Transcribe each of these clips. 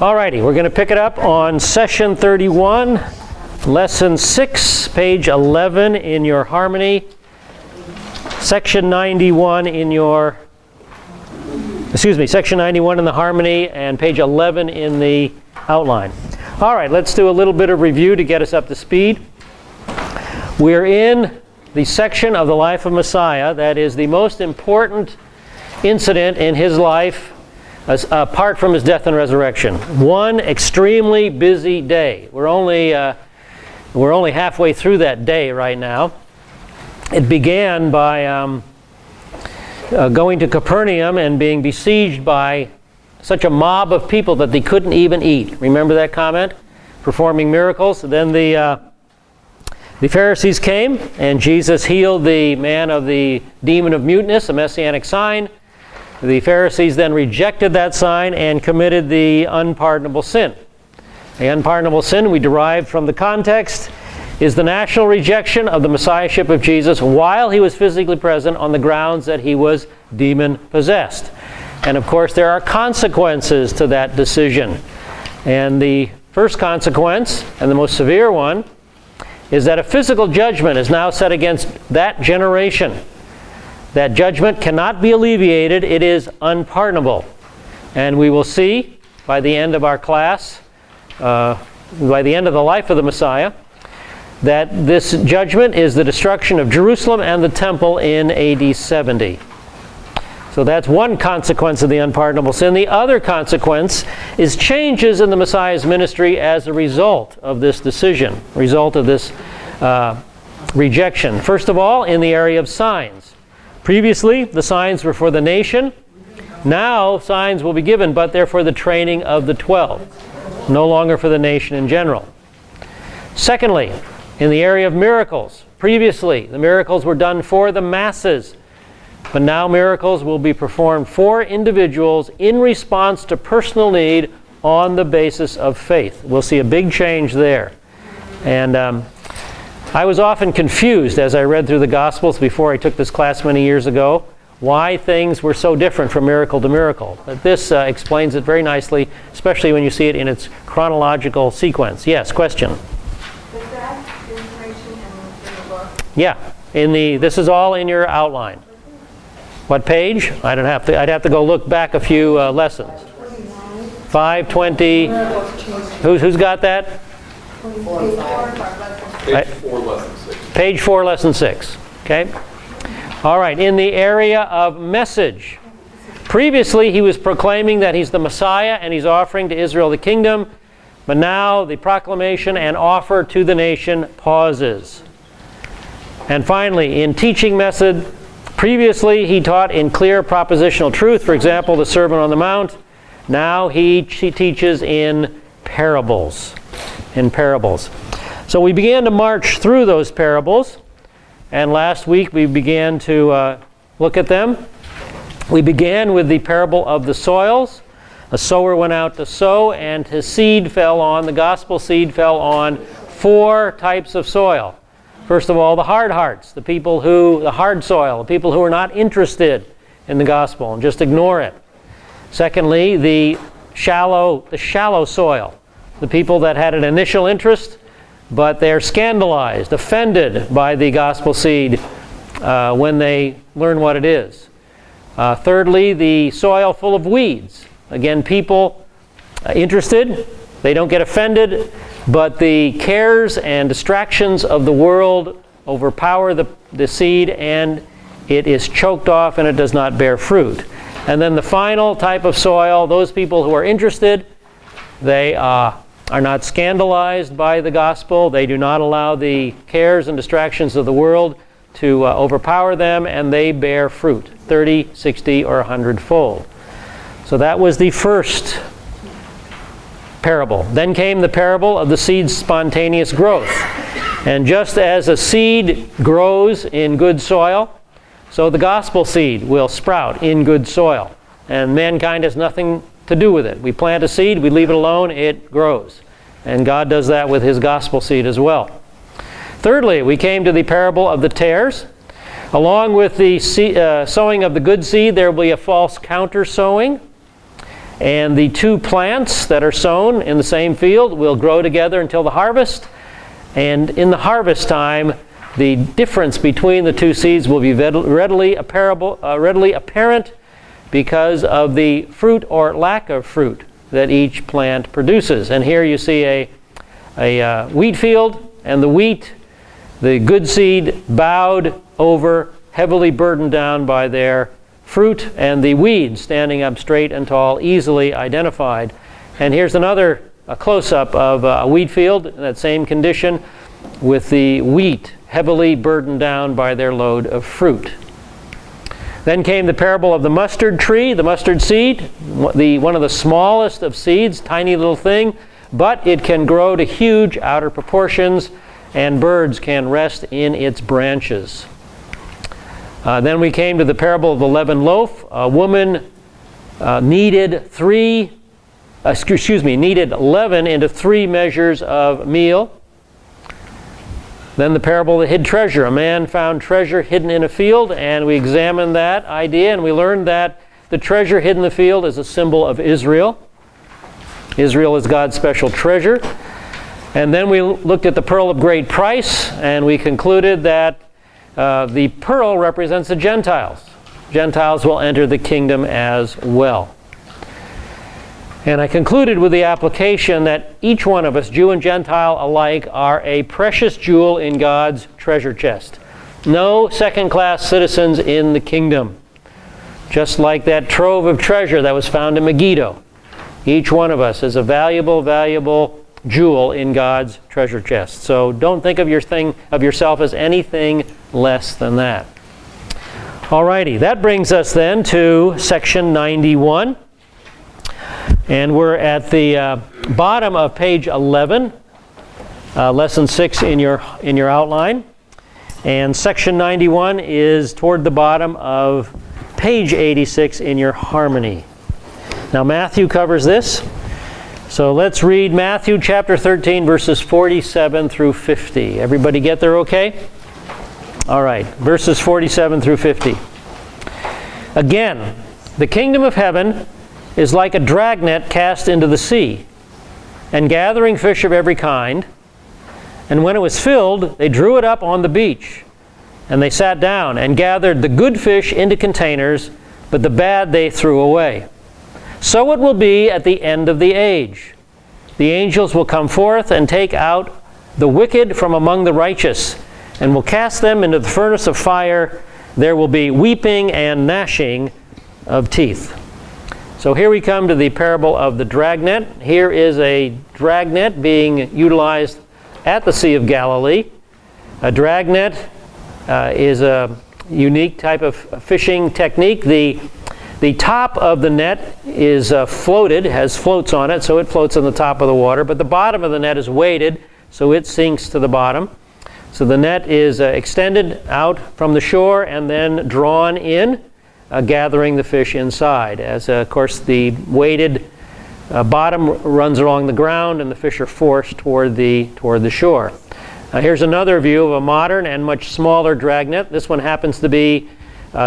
Alrighty, we're going to pick it up on session 31, lesson 6, page 11 in your harmony, section 91 in your, section 91 in the harmony, and page 11 in the outline. Alright, let's do a little bit of review to get us up to speed. We're in the section of the life of Messiah that is the most important incident in his life apart from his death and resurrection. One extremely busy day. We're only halfway through that day right now. It began by going to Capernaum and being besieged by such a mob of people that they couldn't even eat. Remember that comment? Performing miracles. Then the Pharisees came, and Jesus healed the man of the demon of muteness, a Messianic sign. The Pharisees then rejected that sign and committed the unpardonable sin. The unpardonable sin we derived from the context is the national rejection of the Messiahship of Jesus while he was physically present on the grounds that he was demon-possessed. And of course there are consequences to that decision. And the first consequence, and the most severe one, is that a physical judgment is now set against that generation. That judgment cannot be alleviated. It is unpardonable. And we will see by the end of our class, by the end of the life of the Messiah, that this judgment is the destruction of Jerusalem and the temple in AD 70. So that's one consequence of the unpardonable sin. The other consequence is changes in the Messiah's ministry as a result of this decision, result of this rejection. First of all, in the area of signs. Previously, the signs were for the nation. Now, signs will be given, but they're for the training of the 12, no longer for the nation in general. Secondly, in the area of miracles. Previously, the miracles were done for the masses, but now miracles will be performed for individuals in response to personal need on the basis of faith. We'll see a big change there. And I was often confused as I read through the Gospels before I took this class many years ago, why things were so different from miracle to miracle. But this explains it very nicely, especially when you see it in its chronological sequence. Yes, question? Is that information in the book? Yeah, this is all in your outline. What page? I'd have to go look back a few lessons. 520. Who's got that? Page 4, lesson 6. Page 4, lesson 6. Okay. All right. In the area of message, previously he was proclaiming that he's the Messiah and he's offering to Israel the kingdom, but now the proclamation and offer to the nation pauses. And finally, in teaching method, previously he taught in clear propositional truth, for example, the Sermon on the Mount. Now he teaches in parables. So we began to march through those parables, and last week we began to look at them. We began with the parable of the soils. A sower went out to sow, and his seed fell on, the gospel seed fell on 4 types of soil. First of all, the hard hearts, the hard soil, the people who are not interested in the gospel and just ignore it. Secondly, the shallow soil, the people that had an initial interest, but they're scandalized, offended by the gospel seed when they learn what it is. Thirdly, the soil full of weeds. Again, people interested, they don't get offended, but the cares and distractions of the world overpower the seed, and it is choked off and it does not bear fruit. And then the final type of soil, those people who are interested, they are not scandalized by the gospel. They do not allow the cares and distractions of the world to overpower them, and they bear fruit, 30, 60, or 100-fold. So that was the first parable. Then came the parable of the seed's spontaneous growth. And just as a seed grows in good soil, so the gospel seed will sprout in good soil. And mankind has nothing to do with it. We plant a seed, we leave it alone, it grows. And God does that with his gospel seed as well. Thirdly, we came to the parable of the tares. Along with the sowing of the good seed, there will be a false counter sowing. And the two plants that are sown in the same field will grow together until the harvest. And in the harvest time, the difference between the two seeds will be readily apparent because of the fruit or lack of fruit that each plant produces. And here you see a wheat field, and the wheat, the good seed, bowed over, heavily burdened down by their fruit, and the weeds standing up straight and tall, easily identified. And here's another close-up of a wheat field in that same condition, with the wheat heavily burdened down by their load of fruit. Then came the parable of the mustard tree, the mustard seed, one of the smallest of seeds, tiny little thing, but it can grow to huge outer proportions, and birds can rest in its branches. Then we came to the parable of the leavened loaf. A woman needed leaven into 3 measures of meal. Then the parable of the hid treasure. A man found treasure hidden in a field, and we examined that idea, and we learned that the treasure hidden in the field is a symbol of Israel. Israel is God's special treasure. And then we looked at the pearl of great price, and we concluded that the pearl represents the Gentiles. Gentiles will enter the kingdom as well. And I concluded with the application that each one of us, Jew and Gentile alike, are a precious jewel in God's treasure chest. No second-class citizens in the kingdom. Just like that trove of treasure that was found in Megiddo. Each one of us is a valuable, valuable jewel in God's treasure chest. So don't think of yourself as anything less than that. Alrighty, that brings us then to section 91. And we're at the bottom of page 11, lesson 6 in your outline. And section 91 is toward the bottom of page 86 in your harmony. Now Matthew covers this. So let's read Matthew chapter 13, verses 47 through 50. Everybody get there okay? All right, verses 47 through 50. Again, the kingdom of heaven is like a dragnet cast into the sea, and gathering fish of every kind. And when it was filled, they drew it up on the beach. And they sat down and gathered the good fish into containers, but the bad they threw away. So it will be at the end of the age. The angels will come forth and take out the wicked from among the righteous, and will cast them into the furnace of fire. There will be weeping and gnashing of teeth. So here we come to the parable of the dragnet. Here is a dragnet being utilized at the Sea of Galilee. A dragnet is a unique type of fishing technique. The top of the net is floated, has floats on it, so it floats on the top of the water. But the bottom of the net is weighted, so it sinks to the bottom. So the net is extended out from the shore and then drawn in, gathering the fish inside. As of course the weighted bottom runs along the ground and the fish are forced toward the shore. Here's another view of a modern and much smaller dragnet. This one happens to be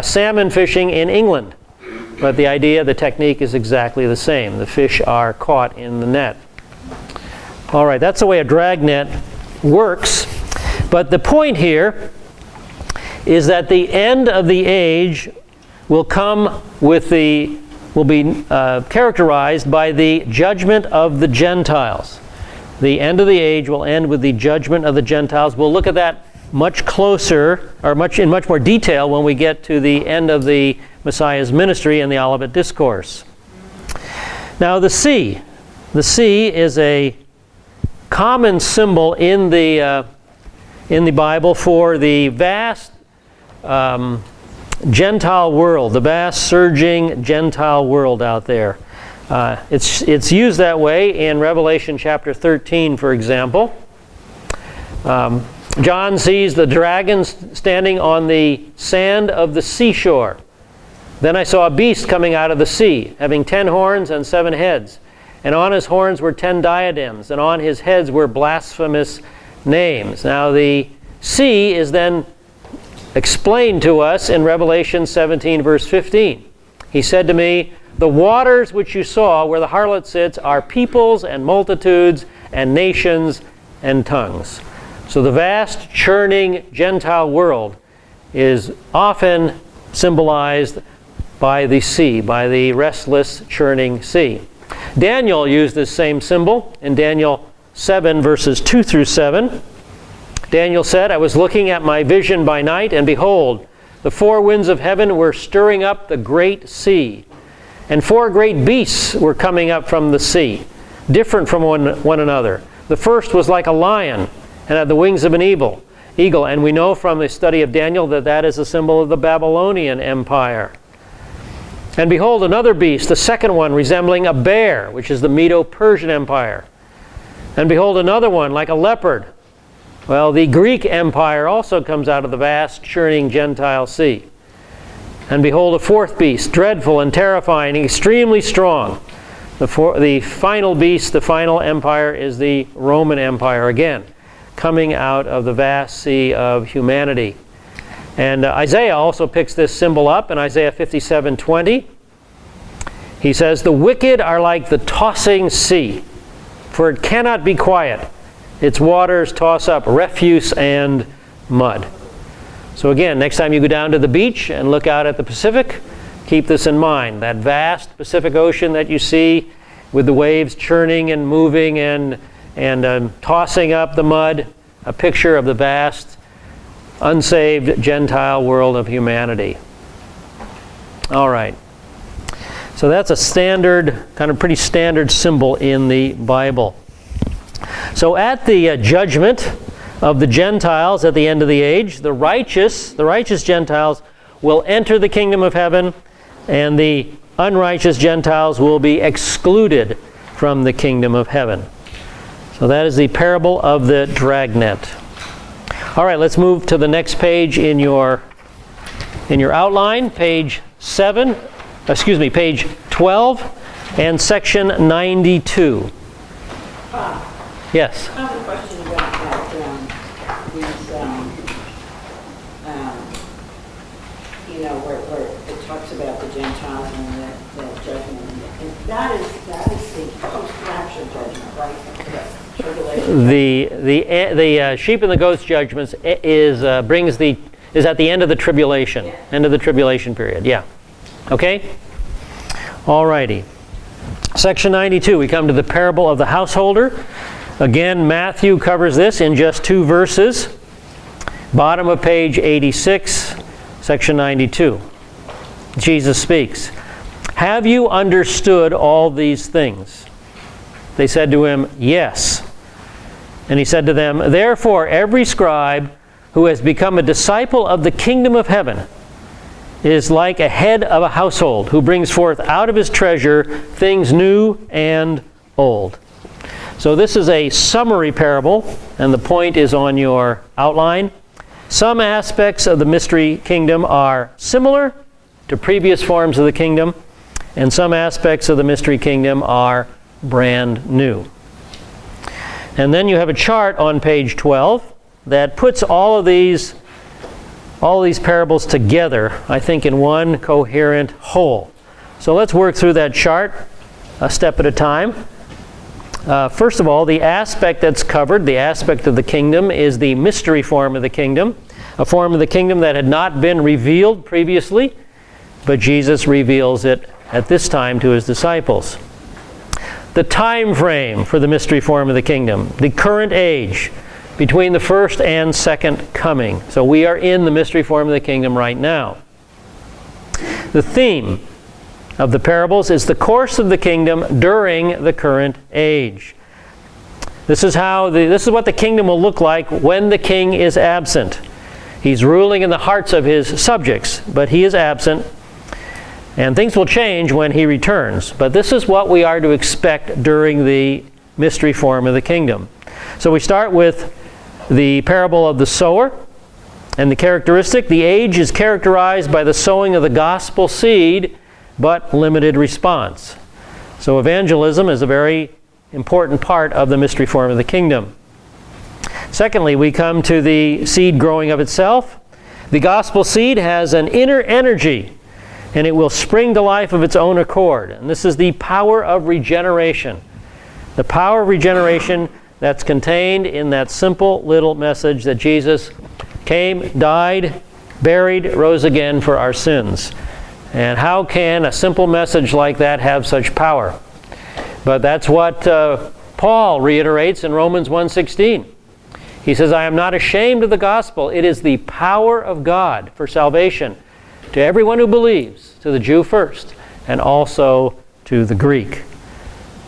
salmon fishing in England. But the idea, the technique is exactly the same. The fish are caught in the net. All right, that's the way a dragnet works. But the point here is that the end of the age will be characterized by the judgment of the Gentiles. The end of the age will end with the judgment of the Gentiles. We'll look at that much closer, or in much more detail when we get to the end of the Messiah's ministry and the Olivet Discourse. Now the sea is a common symbol in the Bible for the vast Gentile world, the vast surging Gentile world out there. It's used that way in Revelation chapter 13, for example. John sees the dragon standing on the sand of the seashore. Then I saw a beast coming out of the sea, having 10 horns and 7 heads. And on his horns were 10 diadems, and on his heads were blasphemous names. Now the sea is then explained to us in Revelation 17, verse 15. He said to me, the waters which you saw where the harlot sits are peoples and multitudes and nations and tongues. So the vast churning Gentile world is often symbolized by the sea, by the restless churning sea. Daniel used this same symbol in Daniel 7 verses 2 through 7. Daniel said, I was looking at my vision by night, and behold, the four winds of heaven were stirring up the great sea, and four great beasts were coming up from the sea, different from one another. The first was like a lion, and had the wings of an eagle. And we know from the study of Daniel that that is a symbol of the Babylonian Empire. And behold, another beast, the second one, resembling a bear, which is the Medo-Persian Empire. And behold, another one, like a leopard. Well, the Greek Empire also comes out of the vast, churning Gentile sea. And behold, a fourth beast, dreadful and terrifying, extremely strong. The final beast, the final empire, is the Roman Empire, again, coming out of the vast sea of humanity. And Isaiah also picks this symbol up in Isaiah 57:20. He says, the wicked are like the tossing sea, for it cannot be quiet. Its waters toss up refuse and mud. So again, next time you go down to the beach and look out at the Pacific, keep this in mind. That vast Pacific Ocean that you see with the waves churning and moving and tossing up the mud, a picture of the vast, unsaved Gentile world of humanity. All right. So that's a standard, kind of pretty standard symbol in the Bible. So at the judgment of the Gentiles at the end of the age, the righteous Gentiles will enter the kingdom of heaven, and the unrighteous Gentiles will be excluded from the kingdom of heaven. So that is the parable of the dragnet. All right, let's move to the next page in your outline, page 12 and section 92. Yes. I have a question about that, where it talks about the Gentiles and the judgment. And that is the post-rapture judgment, right? Tribulation. The sheep and the goats judgments is at the end of the tribulation, end of the tribulation period. Yeah. Okay? All righty. Section 92, we come to the parable of the householder. Again, Matthew covers this in just 2 verses. Bottom of page 86, section 92. Jesus speaks. Have you understood all these things? They said to him, yes. And he said to them, therefore every scribe who has become a disciple of the kingdom of heaven is like a head of a household who brings forth out of his treasure things new and old. So this is a summary parable, and the point is on your outline. Some aspects of the mystery kingdom are similar to previous forms of the kingdom, and some aspects of the mystery kingdom are brand new. And then you have a chart on page 12 that puts all these parables together, I think, in one coherent whole. So let's work through that chart a step at a time. First of all, the aspect that's covered, the aspect of the kingdom, is the mystery form of the kingdom, a form of the kingdom that had not been revealed previously, but Jesus reveals it at this time to his disciples. The time frame for the mystery form of the kingdom, the current age between the first and second coming. So we are in the mystery form of the kingdom right now. The theme of the parables is the course of the kingdom during the current age. This is what the kingdom will look like when the king is absent. He's ruling in the hearts of his subjects, but he is absent, and things will change when he returns. But this is what we are to expect during the mystery form of the kingdom. So we start with the parable of the sower, and the characteristic: the age is characterized by the sowing of the gospel seed, but limited response. So evangelism is a very important part of the mystery form of the kingdom. Secondly, we come to the seed growing of itself. The gospel seed has an inner energy, and it will spring to life of its own accord. And this is the power of regeneration. The power of regeneration that's contained in that simple little message that Jesus came, died, buried, rose again for our sins. And how can a simple message like that have such power? But that's what Paul reiterates in Romans 1:16. He says, I am not ashamed of the gospel. It is the power of God for salvation to everyone who believes, to the Jew first, and also to the Greek.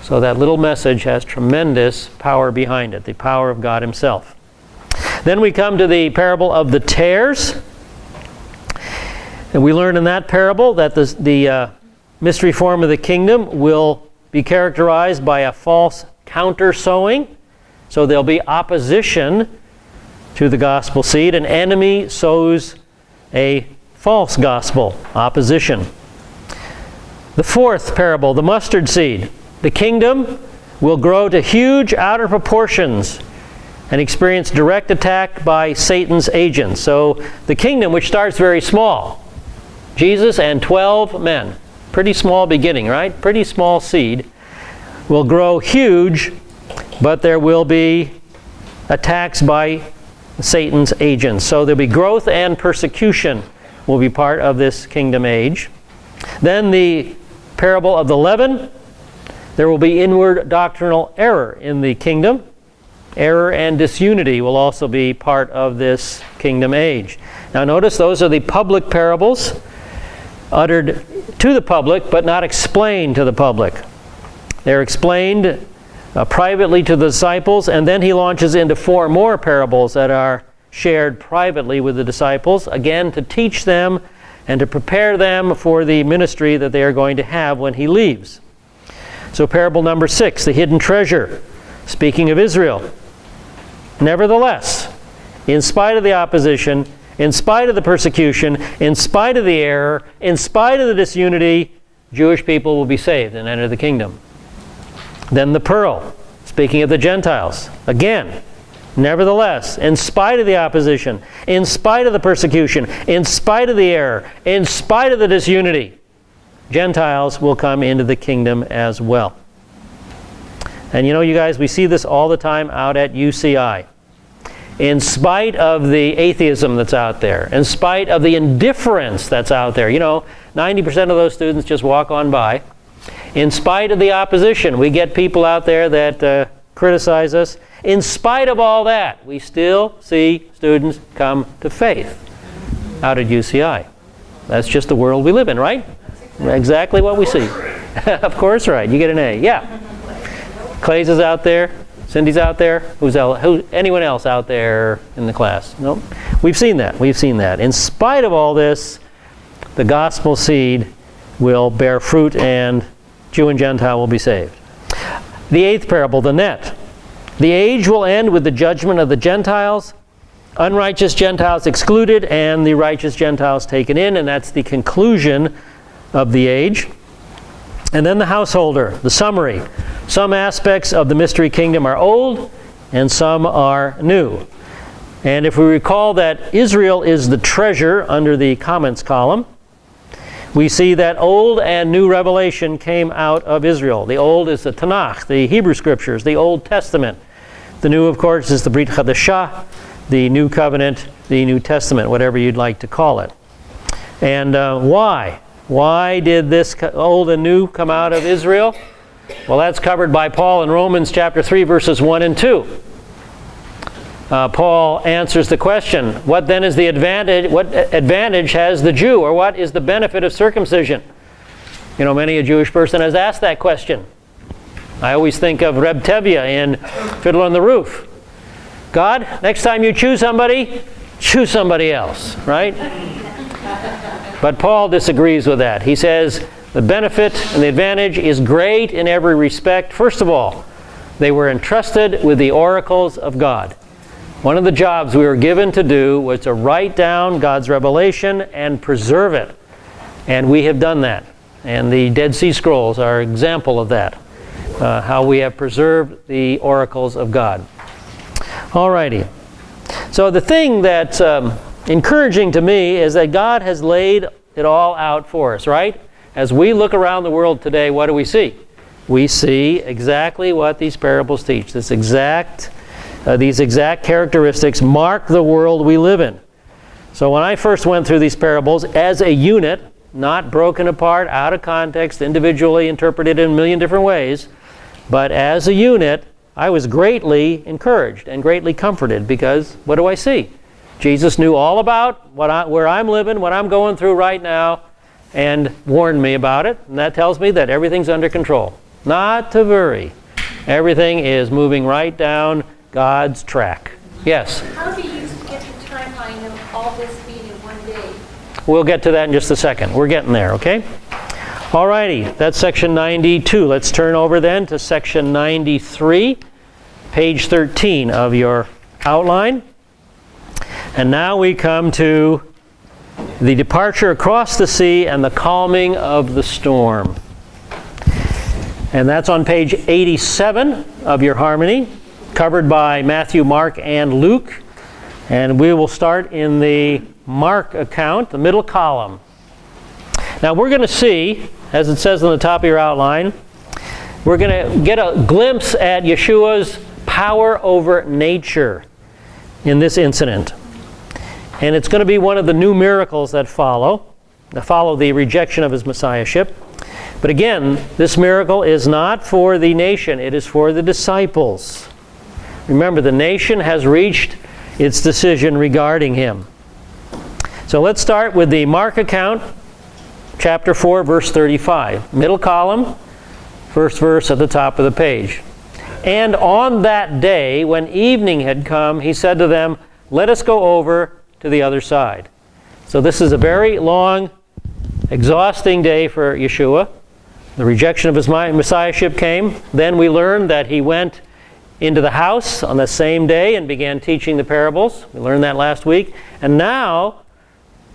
So that little message has tremendous power behind it, the power of God himself. Then we come to the parable of the tares. And we learn in that parable that the mystery form of the kingdom will be characterized by a false counter-sowing. So there'll be opposition to the gospel seed. An enemy sows a false gospel, opposition. The fourth parable, the mustard seed. The kingdom will grow to huge outer proportions and experience direct attack by Satan's agents. So the kingdom, which starts very small, Jesus and 12 men, pretty small beginning, right? Pretty small seed, will grow huge, but there will be attacks by Satan's agents. So there'll be growth and persecution will be part of this kingdom age. Then the parable of the leaven. There will be inward doctrinal error in the kingdom. Error and disunity will also be part of this kingdom age. Now notice those are the public parables, uttered to the public but not explained to the public. They're explained privately to the disciples, and then he launches into 4 more parables that are shared privately with the disciples, again to teach them and to prepare them for the ministry that they are going to have when he leaves. So parable number 6, the hidden treasure, speaking of Israel. Nevertheless, in spite of the opposition, in spite of the persecution, in spite of the error, in spite of the disunity, Jewish people will be saved and enter the kingdom. Then the pearl, speaking of the Gentiles. Again, nevertheless, in spite of the opposition, in spite of the persecution, in spite of the error, in spite of the disunity, Gentiles will come into the kingdom as well. And you know, you guys, we see this all the time out at UCI. In spite of the atheism that's out there, in spite of the indifference that's out there, you know, 90% of those students just walk on by. In spite of the opposition, we get people out there that criticize us. In spite of all that, we still see students come to faith out at UCI. That's just the world we live in, right? Exactly what we see. Of course, right. You get an A. Yeah. Clay's is out there. Cindy's out there. Anyone else out there in the class? No. We've seen that. We've seen that. In spite of all this, the gospel seed will bear fruit and Jew and Gentile will be saved. The 8th parable, the net. The age will end with the judgment of the Gentiles, unrighteous Gentiles excluded and the righteous Gentiles taken in, and that's the conclusion of the age. And then the householder, the summary. Some aspects of the mystery kingdom are old and some are new. And if we recall that Israel is the treasure under the comments column, we see that old and new revelation came out of Israel. The old is the Tanakh, the Hebrew Scriptures, the Old Testament. The new, of course, is the Brit Chadashah, the New Covenant, the New Testament, whatever you'd like to call it. And why? Why did this old and new come out of Israel? Well, that's covered by Paul in Romans chapter 3, verses 1 and 2. Paul answers the question, what then is the advantage, what advantage has the Jew, or what is the benefit of circumcision? You know, many a Jewish person has asked that question. I always think of Reb Tevye in Fiddler on the Roof. God, next time you choose somebody else, right? But Paul disagrees with that. He says the benefit and the advantage is great in every respect. First of all, they were entrusted with the oracles of God. One of the jobs we were given to do was to write down God's revelation and preserve it. And we have done that. And the Dead Sea Scrolls are an example of that. How we have preserved the oracles of God. Alrighty. So the thing that's encouraging to me is that God has laid it all out for us, right? As we look around the world today, what do we see? We see exactly what these parables teach. These exact characteristics mark the world we live in. So when I first went through these parables as a unit, not broken apart, out of context, individually interpreted in a million different ways, but as a unit, I was greatly encouraged and greatly comforted because what do I see? Jesus knew all about where I'm living, what I'm going through right now, and warned me about it. And that tells me that everything's under control. Not to worry. Everything is moving right down God's track. Yes? How do you get the timeline of all this being in one day? We'll get to that in just a second. We're getting there, okay? Alrighty, that's section 92. Let's turn over then to section 93, page 13 of your outline. And now we come to the departure across the sea and the calming of the storm. And that's on page 87 of your harmony, covered by Matthew, Mark, and Luke. And we will start in the Mark account, the middle column. Now we're going to see, as it says on the top of your outline, we're going to get a glimpse at Yeshua's power over nature in this incident. And it's going to be one of the new miracles that follow the rejection of his Messiahship. But again, this miracle is not for the nation, it is for the disciples. Remember, the nation has reached its decision regarding him. So let's start with the Mark account, chapter 4, verse 35. Middle column, first verse at the top of the page. And on that day, when evening had come, he said to them, "Let us go over to the other side." So this is a very long, exhausting day for Yeshua. The rejection of his Messiahship came. Then we learned that he went into the house on the same day and began teaching the parables. We learned that last week. And now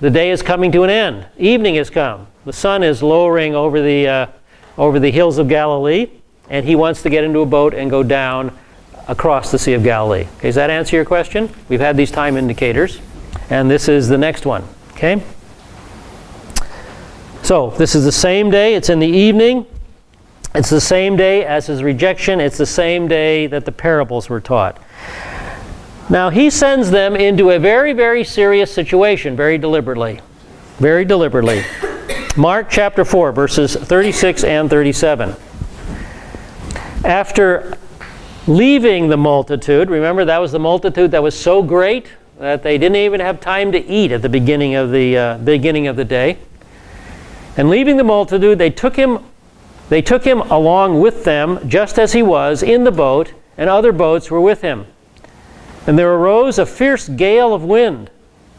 the day is coming to an end. Evening has come. The sun is lowering over the hills of Galilee, and he wants to get into a boat and go down across the Sea of Galilee. Okay, does that answer your question? We've had these time indicators, and this is the next one. Okay? So this is the same day. It's in the evening. It's the same day as his rejection. It's the same day that the parables were taught. Now he sends them into a very, very serious situation, very deliberately. Very deliberately. Mark chapter 4, verses 36 and 37. After leaving the multitude, remember that was the multitude that was so great that they didn't even have time to eat at the beginning of the day. And leaving the multitude, they took him along with them, just as he was, in the boat, and other boats were with him. And there arose a fierce gale of wind,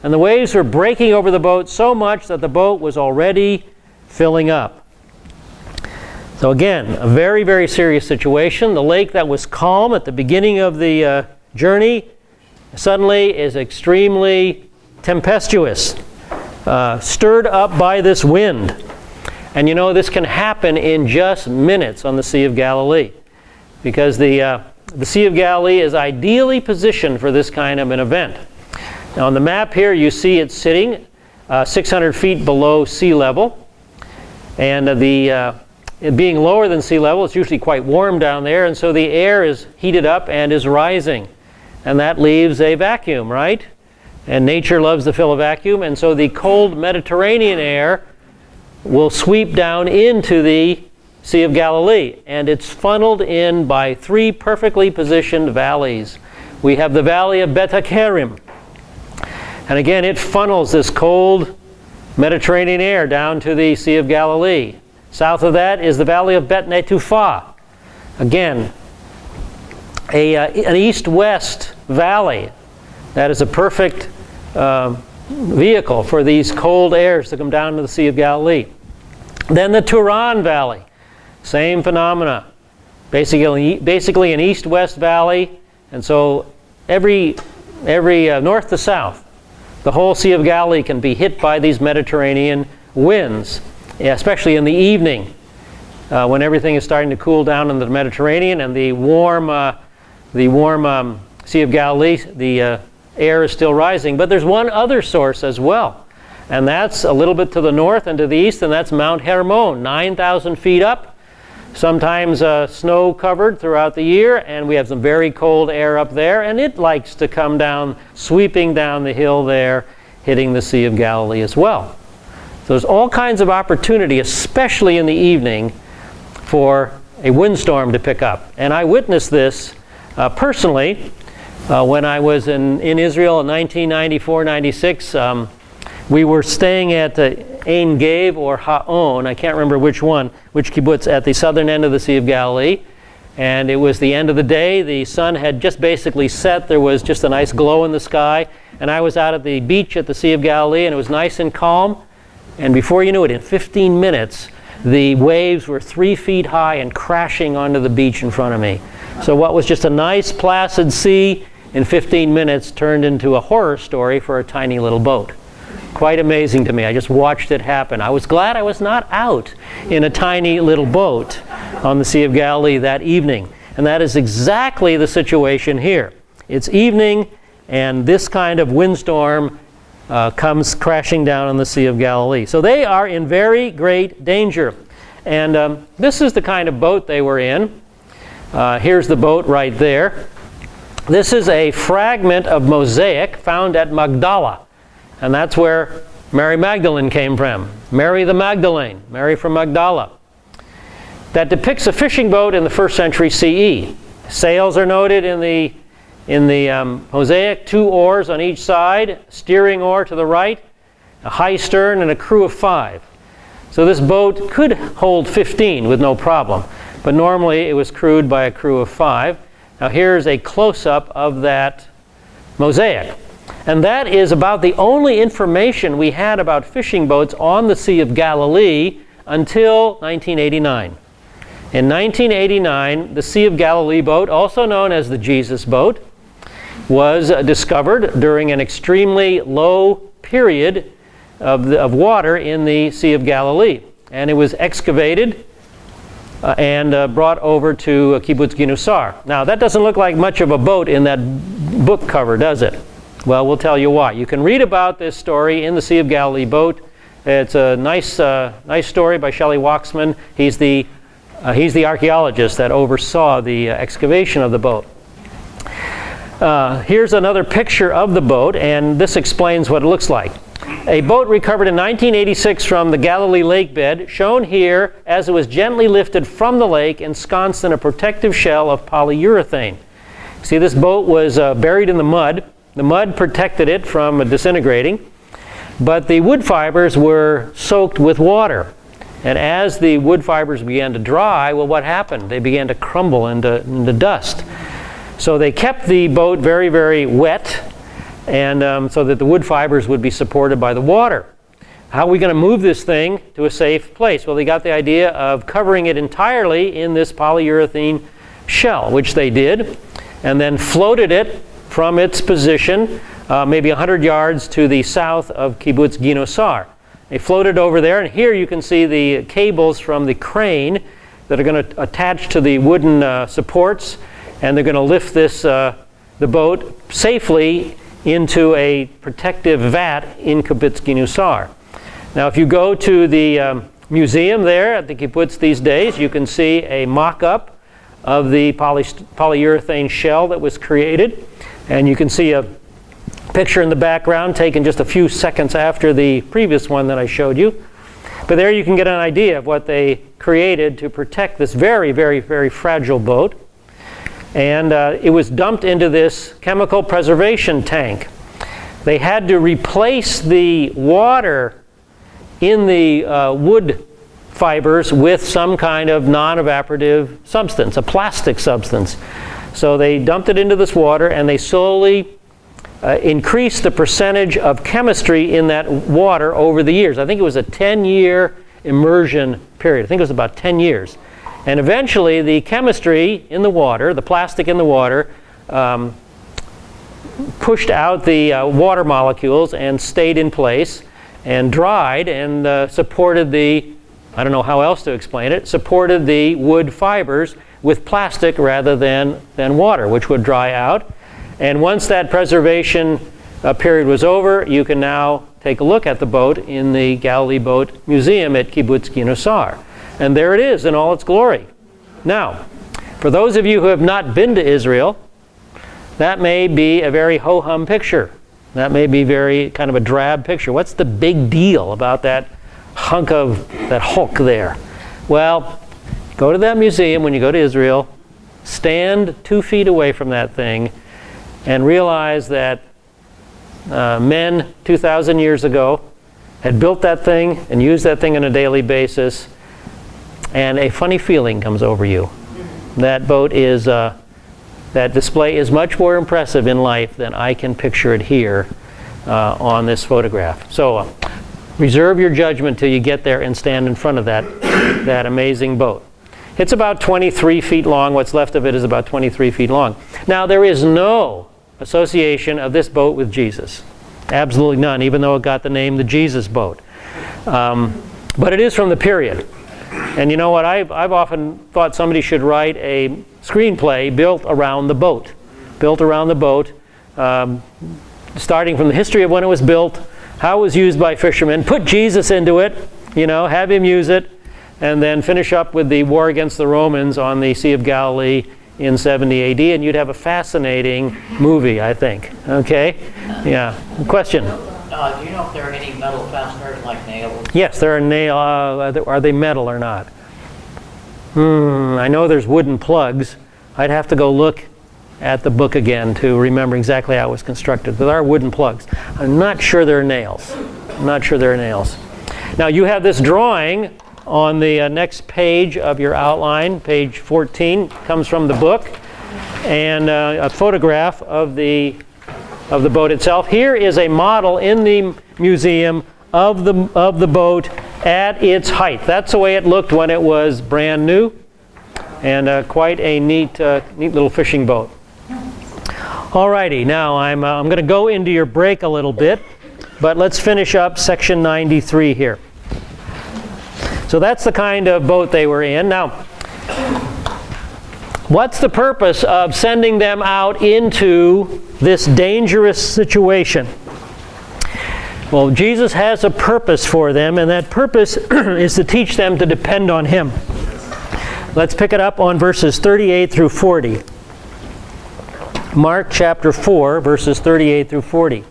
and the waves were breaking over the boat so much that the boat was already filling up. So again, a very, very serious situation. The lake that was calm at the beginning of the journey suddenly is extremely tempestuous, stirred up by this wind. And you know, this can happen in just minutes on the Sea of Galilee, because the Sea of Galilee is ideally positioned for this kind of an event. Now on the map here you see it sitting 600 feet below sea level, and it being lower than sea level, it's usually quite warm down there, and so the air is heated up and is rising, and that leaves a vacuum, right? And nature loves to fill a vacuum, and so the cold Mediterranean air will sweep down into the Sea of Galilee, and it's funneled in by three perfectly positioned valleys. We have the valley of Bet HaKerim, and again it funnels this cold Mediterranean air down to the Sea of Galilee. South of that is the valley of Bet Netufah. Again, an east-west valley that is a perfect vehicle for these cold airs to come down to the Sea of Galilee. Then the Turan Valley, same phenomena. Basically an east-west valley, and so every north to south, the whole Sea of Galilee can be hit by these Mediterranean winds, especially in the evening when everything is starting to cool down in the Mediterranean, and the warm Sea of Galilee, the air is still rising. But there's one other source as well, and that's a little bit to the north and to the east, and that's Mount Hermon, 9,000 feet up, sometimes snow-covered throughout the year, and we have some very cold air up there, and it likes to come down, sweeping down the hill there, hitting the Sea of Galilee as well. So there's all kinds of opportunity, especially in the evening, for a windstorm to pick up. And I witnessed this personally when I was in Israel in 1994-96. We were staying at Ein Gave or Ha'on, I can't remember which kibbutz, at the southern end of the Sea of Galilee. And it was the end of the day. The sun had just basically set. There was just a nice glow in the sky. And I was out at the beach at the Sea of Galilee, and it was nice and calm. And before you knew it, in 15 minutes, the waves were 3 feet high and crashing onto the beach in front of me. So what was just a nice placid sea in 15 minutes turned into a horror story for a tiny little boat. Quite amazing to me. I just watched it happen. I was glad I was not out in a tiny little boat on the Sea of Galilee that evening. And that is exactly the situation here. It's evening, and this kind of windstorm comes crashing down on the Sea of Galilee. So they are in very great danger. And this is the kind of boat they were in. Here's the boat right there. This is a fragment of mosaic found at Magdala. And that's where Mary Magdalene came from. Mary the Magdalene, Mary from Magdala. That depicts a fishing boat in the 1st century CE. Sails are noted in the mosaic, 2 oars on each side, steering oar to the right, a high stern, and a crew of 5. So this boat could hold 15 with no problem, but normally it was crewed by a crew of 5. Now here's a close-up of that mosaic. And that is about the only information we had about fishing boats on the Sea of Galilee until 1989. In 1989, the Sea of Galilee boat, also known as the Jesus boat, was discovered during an extremely low period of water in the Sea of Galilee. And it was excavated and brought over to Kibbutz Ginusar. Now, that doesn't look like much of a boat in that book cover, does it? Well, we'll tell you why. You can read about this story in the Sea of Galilee boat. It's a nice story by Shelley Waxman. He's the archaeologist that oversaw the excavation of the boat. Here's another picture of the boat, and this explains what it looks like. A boat recovered in 1986 from the Galilee lake bed, shown here as it was gently lifted from the lake, ensconced in a protective shell of polyurethane. See, this boat was buried in the mud. The mud protected it from disintegrating, but the wood fibers were soaked with water. And as the wood fibers began to dry, well, what happened? They began to crumble into dust. So they kept the boat very, very wet, and so that the wood fibers would be supported by the water. How are we going to move this thing to a safe place? Well, they got the idea of covering it entirely in this polyurethane shell, which they did, and then floated it from its position maybe 100 yards to the south of Kibbutz Ginusar. They floated over there, and here you can see the cables from the crane that are going to attach to the wooden supports, and they're going to lift this the boat safely into a protective vat in Kibbutz Ginusar. Now, if you go to the museum there at the kibbutz these days, you can see a mock-up of the polyurethane shell that was created, and you can see a picture in the background taken just a few seconds after the previous one that I showed you. But there you can get an idea of what they created to protect this very, very, very fragile boat. And it was dumped into this chemical preservation tank. They had to replace the water in the wood fibers with some kind of non-evaporative substance, a plastic substance. So they dumped it into this water, and they slowly increased the percentage of chemistry in that water over the years. I think it was a 10-year immersion period. I think it was about 10 years. And eventually the chemistry in the water, the plastic in the water, pushed out the water molecules and stayed in place and dried and supported the, I don't know how else to explain it, supported the wood fibers with plastic rather than water, which would dry out. And once that preservation period was over, you can now take a look at the boat in the Galilee Boat Museum at Kibbutz Ginosar. And there it is in all its glory. Now, for those of you who have not been to Israel, that may be a very ho-hum picture. That may be very kind of a drab picture. What's the big deal about that hulk there? Well, go to that museum when you go to Israel, stand 2 feet away from that thing, and realize that men 2,000 years ago had built that thing and used that thing on a daily basis, and a funny feeling comes over you. That boat is, that display is much more impressive in life than I can picture it here on this photograph. So reserve your judgment till you get there and stand in front of that amazing boat. It's about 23 feet long. What's left of it is about 23 feet long. Now, there is no association of this boat with Jesus. Absolutely none, even though it got the name the Jesus boat. But it is from the period. And you know what? I've often thought somebody should write a screenplay built around the boat. Starting from the history of when it was built, how it was used by fishermen, put Jesus into it, have him use it, and then finish up with the war against the Romans on the Sea of Galilee in 70 AD, and you'd have a fascinating movie, I think. Okay? Yeah. Question? Do you know if there are any metal fasteners like nails? Yes, there are nails. Are they metal or not? I know there's wooden plugs. I'd have to go look at the book again to remember exactly how it was constructed. There are wooden plugs. I'm not sure there are nails. Now, you have this drawing on the next page of your outline. Page 14 comes from the book, and a photograph of the boat itself. Here is a model in the museum of the boat at its height. That's the way it looked when it was brand new, and quite a neat little fishing boat. Alrighty, now I'm going to go into your break a little bit, but let's finish up section 93 here. So that's the kind of boat they were in. Now, what's the purpose of sending them out into this dangerous situation? Well, Jesus has a purpose for them, and that purpose is to teach them to depend on him. Let's pick it up on verses 38 through 40. Mark chapter 4, verses 38 through 40.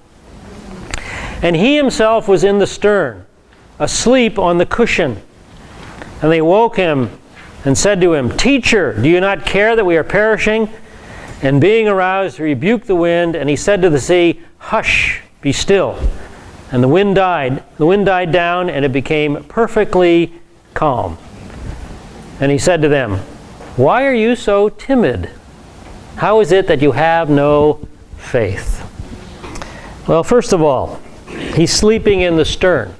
And he himself was in the stern, asleep on the cushion. And they woke him and said to him, "Teacher, do you not care that we are perishing?" And being aroused, he rebuked the wind, and he said to the sea, "Hush, be still." And the wind died. The wind died down, and it became perfectly calm. And he said to them, "Why are you so timid? How is it that you have no faith?" Well, first of all, he's sleeping in the stern.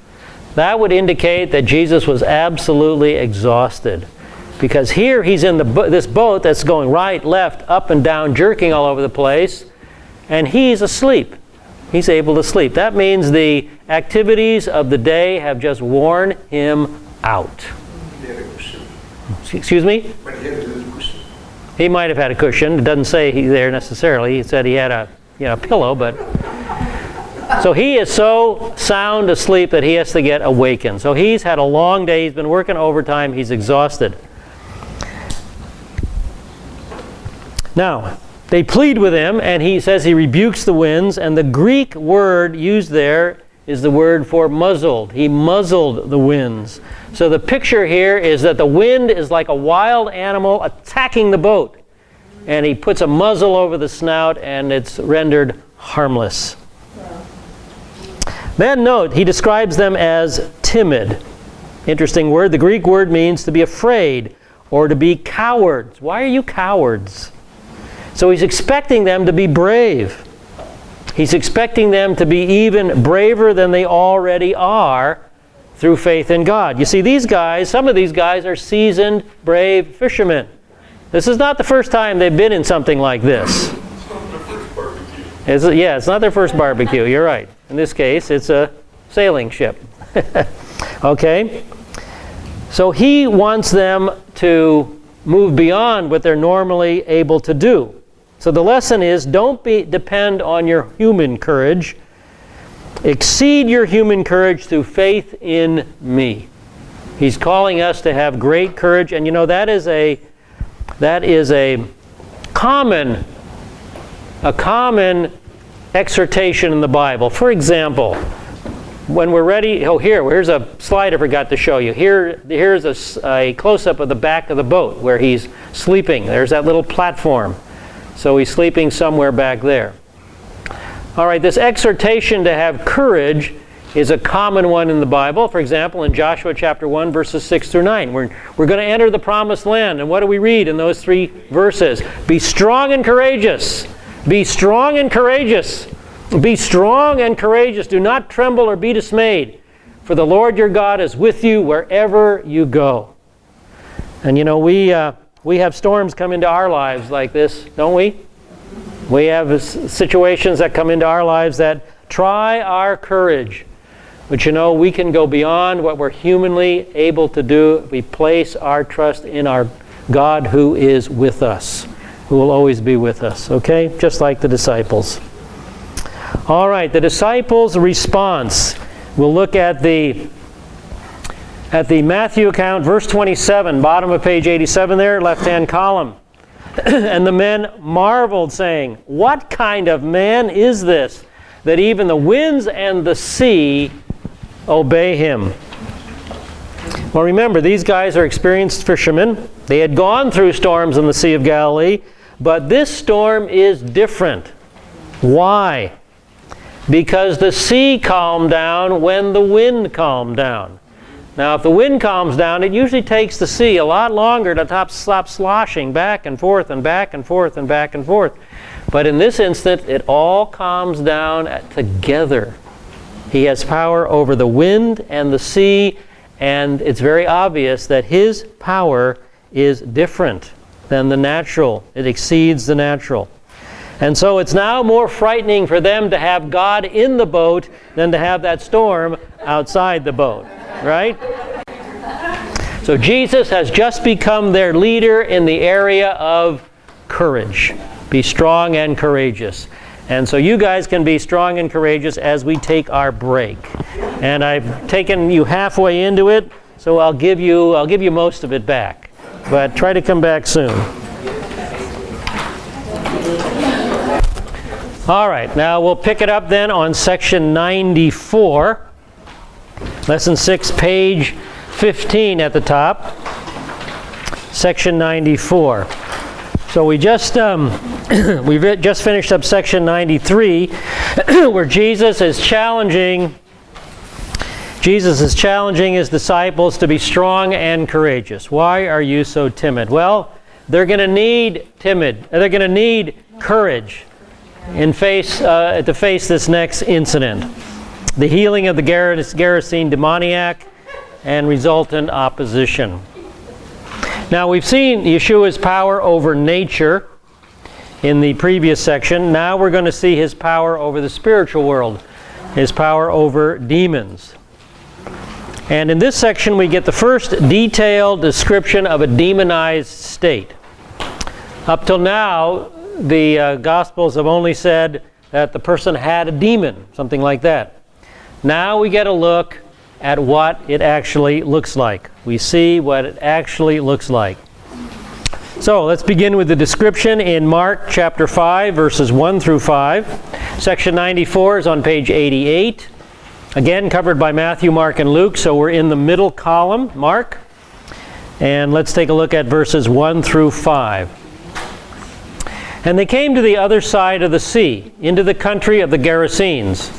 That would indicate that Jesus was absolutely exhausted. Because here he's in this boat that's going right, left, up and down, jerking all over the place, and he's asleep. He's able to sleep. That means the activities of the day have just worn him out. Excuse me? He might have had a cushion. It doesn't say there necessarily. It said he had a pillow, but... So he is so sound asleep that he has to get awakened. So he's had a long day. He's been working overtime. He's exhausted. Now, they plead with him, and he says he rebukes the winds. And the Greek word used there is the word for muzzled. He muzzled the winds. So the picture here is that the wind is like a wild animal attacking the boat. And he puts a muzzle over the snout, and it's rendered harmless. Then note, he describes them as timid. Interesting word. The Greek word means to be afraid or to be cowards. Why are you cowards? So he's expecting them to be brave. He's expecting them to be even braver than they already are through faith in God. You see, these guys, some of these guys are seasoned, brave fishermen. This is not the first time they've been in something like this. It's not their first barbecue. You're right. In this case, it's a sailing ship. Okay? So he wants them to move beyond what they're normally able to do. So the lesson is, don't depend on your human courage, Exceed your human courage through faith in me. He's calling us to have great courage, and you know that is a common exhortation in the Bible. For example, when we're ready, here's a slide I forgot to show you. Here's a close-up of the back of the boat where he's sleeping. There's that little platform. So he's sleeping somewhere back there. All right, this exhortation to have courage is a common one in the Bible. For example, in Joshua chapter 1, verses 6 through 9. We're going to enter the promised land. And what do we read in those 3 verses? Be strong and courageous. Be strong and courageous. Be strong and courageous. Do not tremble or be dismayed. For the Lord your God is with you wherever you go. And you know, we have storms come into our lives like this, don't we? We have situations that come into our lives that try our courage. But you know, we can go beyond what we're humanly able to do. We place our trust in our God who is with us, who will always be with us, okay? Just like the disciples. All right, the disciples' response. We'll look at the Matthew account, verse 27, bottom of page 87 there, left-hand column. And the men marveled, saying, "What kind of man is this, that even the winds and the sea obey him?" Well, remember, these guys are experienced fishermen. They had gone through storms in the Sea of Galilee, but this storm is different. Why? Because the sea calmed down when the wind calmed down. Now, if the wind calms down, it usually takes the sea a lot longer to stop sloshing back and forth and back and forth and back and forth. But in this instant, it all calms down together. He has power over the wind and the sea, and it's very obvious that his power is different than the natural. It exceeds the natural. And so it's now more frightening for them to have God in the boat than to have that storm outside the boat, right? So Jesus has just become their leader in the area of courage. Be strong and courageous. And so you guys can be strong and courageous as we take our break. And I've taken you halfway into it, so I'll give you most of it back. But try to come back soon. All right, now we'll pick it up then on section 94. Lesson 6, page 15 at the top. Section 94. So we just finished up section 93, where Jesus is challenging his disciples to be strong and courageous. Why are you so timid? Well, they're going to need courage to face this next incident. The healing of the Gerasene demoniac and resultant opposition. Now, we've seen Yeshua's power over nature in the previous section. Now we're going to see his power over the spiritual world, his power over demons. And in this section, we get the first detailed description of a demonized state. Up till now, the Gospels have only said that the person had a demon, something like that. Now we get a look at what it actually looks like. We see what it actually looks like. So let's begin with the description in Mark chapter 5, verses 1 through 5. Section 94 is on page 88. Again, covered by Matthew, Mark, and Luke, so we're in the middle column, Mark. And let's take a look at verses 1 through 5. And they came to the other side of the sea, into the country of the Gerasenes.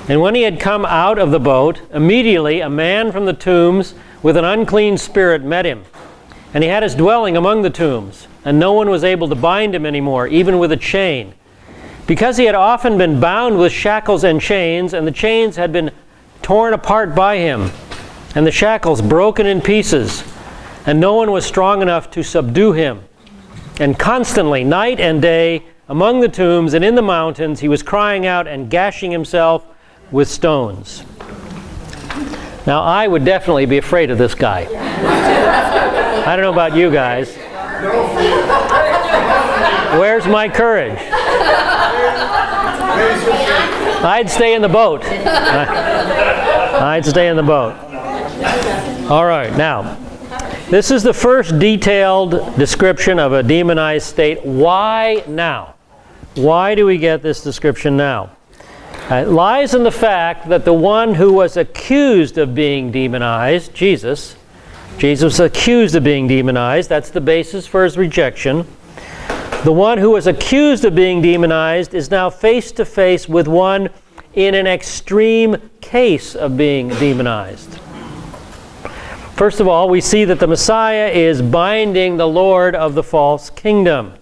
And when he had come out of the boat, immediately a man from the tombs with an unclean spirit met him. And he had his dwelling among the tombs, and no one was able to bind him anymore, even with a chain, because he had often been bound with shackles and chains, and the chains had been torn apart by him, and the shackles broken in pieces, and no one was strong enough to subdue him. And constantly, night and day, among the tombs and in the mountains, he was crying out and gashing himself with stones. Now, I would definitely be afraid of this guy. I don't know about you guys. Where's my courage? I'd stay in the boat. I'd stay in the boat. All right, now, this is the first detailed description of a demonized state. Why now? Why do we get this description now? It lies in the fact that the one who was accused of being demonized, Jesus was accused of being demonized. That's the basis for his rejection. The one who was accused of being demonized is now face to face with one in an extreme case of being demonized. First of all, we see that the Messiah is binding the Lord of the false kingdom.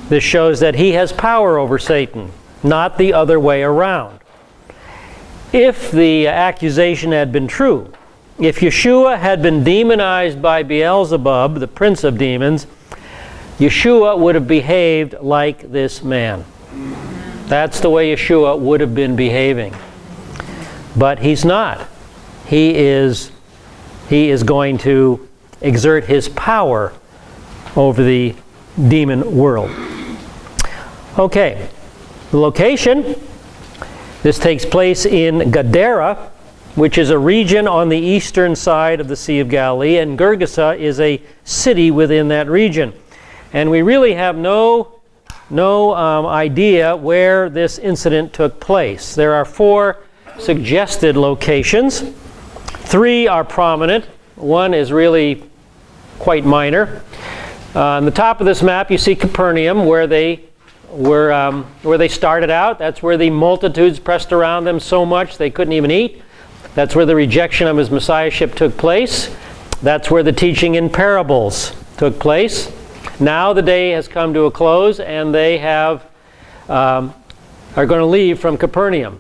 This shows that he has power over Satan, not the other way around. If the accusation had been true, if Yeshua had been demonized by Beelzebub, the prince of demons, Yeshua would have behaved like this man. That's the way Yeshua would have been behaving. But he's not. He is going to exert his power over the demon world. Okay, the location. This takes place in Gadara, which is a region on the eastern side of the Sea of Galilee, and Gergesa is a city within that region. And we really have no idea where this incident took place. There are 4 suggested locations. 3 are prominent. 1 is really quite minor. On the top of this map, you see Capernaum, where they started out. That's where the multitudes pressed around them so much they couldn't even eat. That's where the rejection of his Messiahship took place. That's where the teaching in parables took place. Now the day has come to a close, and they are going to leave from Capernaum.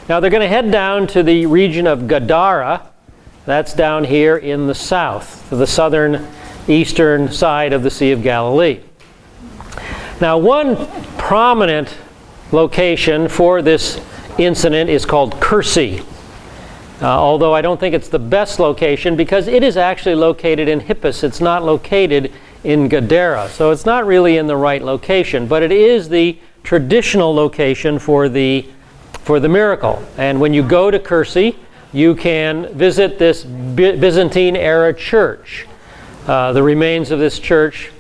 Now they're going to head down to the region of Gadara. That's down here in the south, to the southern eastern side of the Sea of Galilee. Now, one prominent location for this incident is called Kursi. Although I don't think it's the best location, because it is actually located in Hippus. It's not located in Gadara. So it's not really in the right location, but it is the traditional location for the miracle. And when you go to Kursi, you can visit this Byzantine-era church. The remains of this church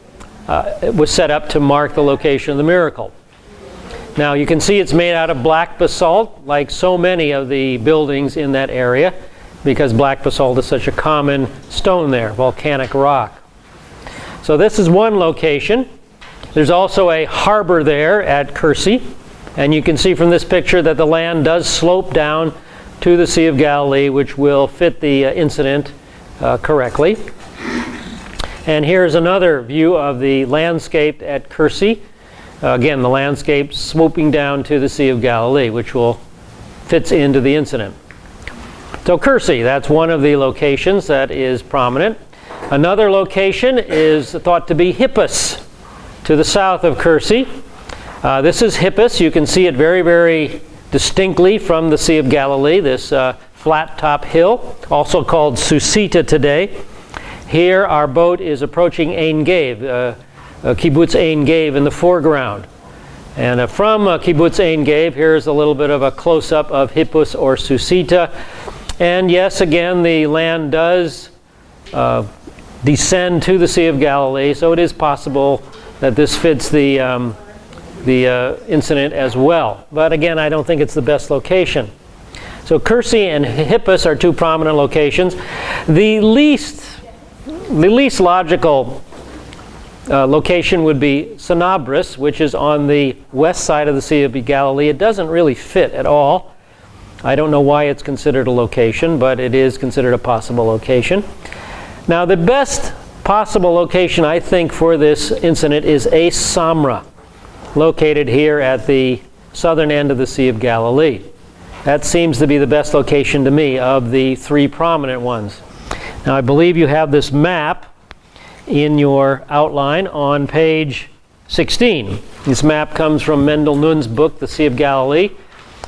was set up to mark the location of the miracle. Now you can see it's made out of black basalt, like so many of the buildings in that area, because black basalt is such a common stone there, volcanic rock. So this is one location. There's also a harbor there at Kursi, and you can see from this picture that the land does slope down to the Sea of Galilee, which will fit the incident correctly. And here's another view of the landscape at Kursi. Again, the landscape swooping down to the Sea of Galilee, which fits into the incident. So Kursi, that's one of the locations that is prominent. Another location is thought to be Hippus, to the south of Kursi. This is Hippus. You can see it very, very distinctly from the Sea of Galilee, this flat top hill, also called Susita today. Here our boat is approaching Ein Gev, Kibbutz Ein Gev in the foreground. And from Kibbutz Ein Gev, here's a little bit of a close-up of Hippus or Susita. And yes, again, the land does descend to the Sea of Galilee, so it is possible that this fits the incident as well. But again, I don't think it's the best location. So Kursi and Hippus are 2 prominent locations. The least logical location would be Sanabris, which is on the west side of the Sea of Galilee. It doesn't really fit at all. I don't know why it's considered a location, but it is considered a possible location. Now, the best possible location, I think, for this incident is Es Samra, located here at the southern end of the Sea of Galilee. That seems to be the best location to me of the 3 prominent ones. Now, I believe you have this map in your outline on page 16. This map comes from Mendel Nun's book, The Sea of Galilee.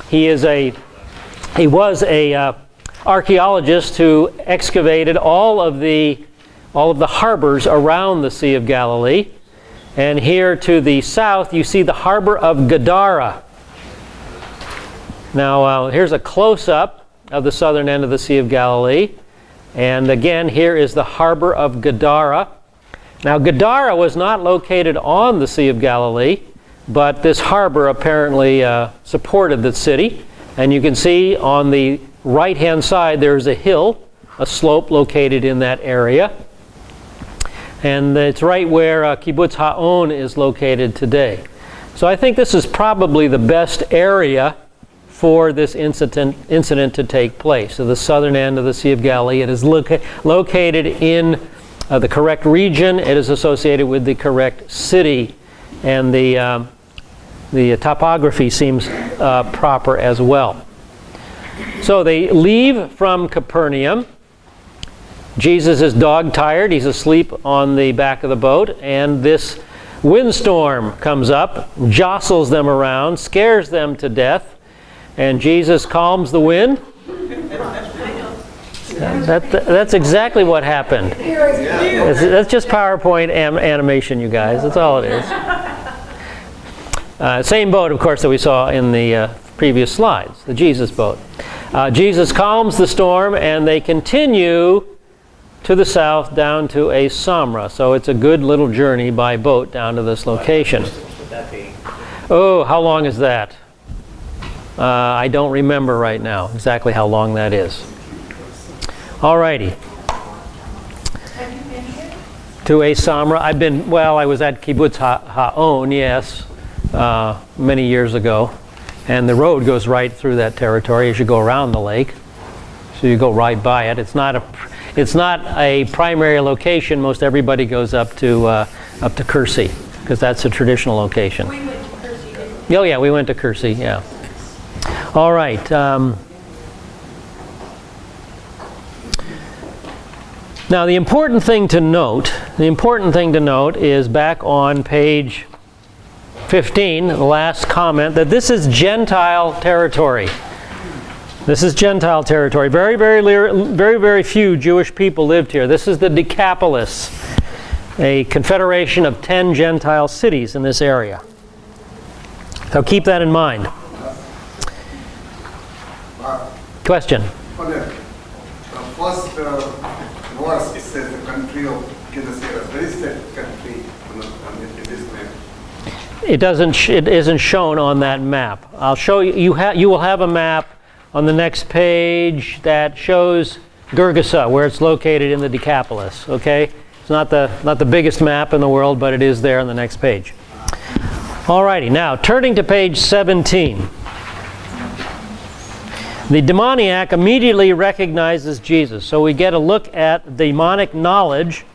He was a archaeologist who excavated all of the harbors around the Sea of Galilee. And here to the south, you see the harbor of Gadara. Now, here's a close-up of the southern end of the Sea of Galilee. And again, here is the harbor of Gadara. Now, Gadara was not located on the Sea of Galilee, but this harbor apparently supported the city. And you can see on the right-hand side there's a hill, a slope located in that area. And it's right where Kibbutz Ha'on is located today. So I think this is probably the best area for this incident to take place. So the southern end of the Sea of Galilee, it is located in the correct region. It is associated with the correct city, and the topography seems proper as well. So they leave from Capernaum. Jesus is dog-tired. He's asleep on the back of the boat, and this windstorm comes up, jostles them around, scares them to death, and Jesus calms the wind. That's exactly what happened. That's just PowerPoint animation, you guys. That's all it is. Same boat, of course, that we saw in the previous slides, the Jesus boat. Jesus calms the storm, and they continue to the south down to a Samra. So it's a good little journey by boat down to this location. Would that be? Oh, how long is that? I don't remember right now exactly how long that is. Alrighty. Have you been here? To a Samra. I was at Kibbutz Ha'on, yes, many years ago. And the road goes right through that territory as you go around the lake. So you go right by it. It's not a primary location. Most everybody goes up to Kersey, because that's a traditional location. We went to Kersey, didn't we? Oh yeah, we went to Kersey, yeah. All right. Now the important thing to note is back on page 15, the last comment, that this is Gentile territory. This is Gentile territory. Very, very few Jewish people lived here. This is the Decapolis, a confederation of 10 Gentile cities in this area. So keep that in mind. Question? For the first verse, it says the country of Kedusera. Where is that country in this map? It isn't shown on that map. I'll show you. You will have a map on the next page that shows Gergesa, where it's located in the Decapolis. Okay, it's not the biggest map in the world, but it is there on the next page. Alrighty, now turning to page 17. The demoniac immediately recognizes Jesus. So we get a look at demonic knowledge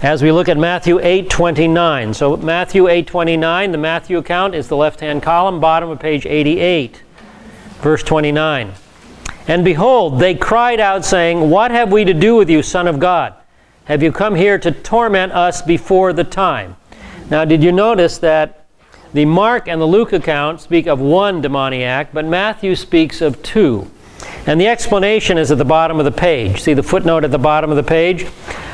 as we look at Matthew 8:29. So Matthew 8:29, the Matthew account is the left-hand column, bottom of page 88, verse 29. And behold, they cried out, saying, "What have we to do with you, Son of God? Have you come here to torment us before the time?" Now, did you notice that the Mark and the Luke account speak of one demoniac, but Matthew speaks of two? And the explanation is at the bottom of the page. See the footnote at the bottom of the page?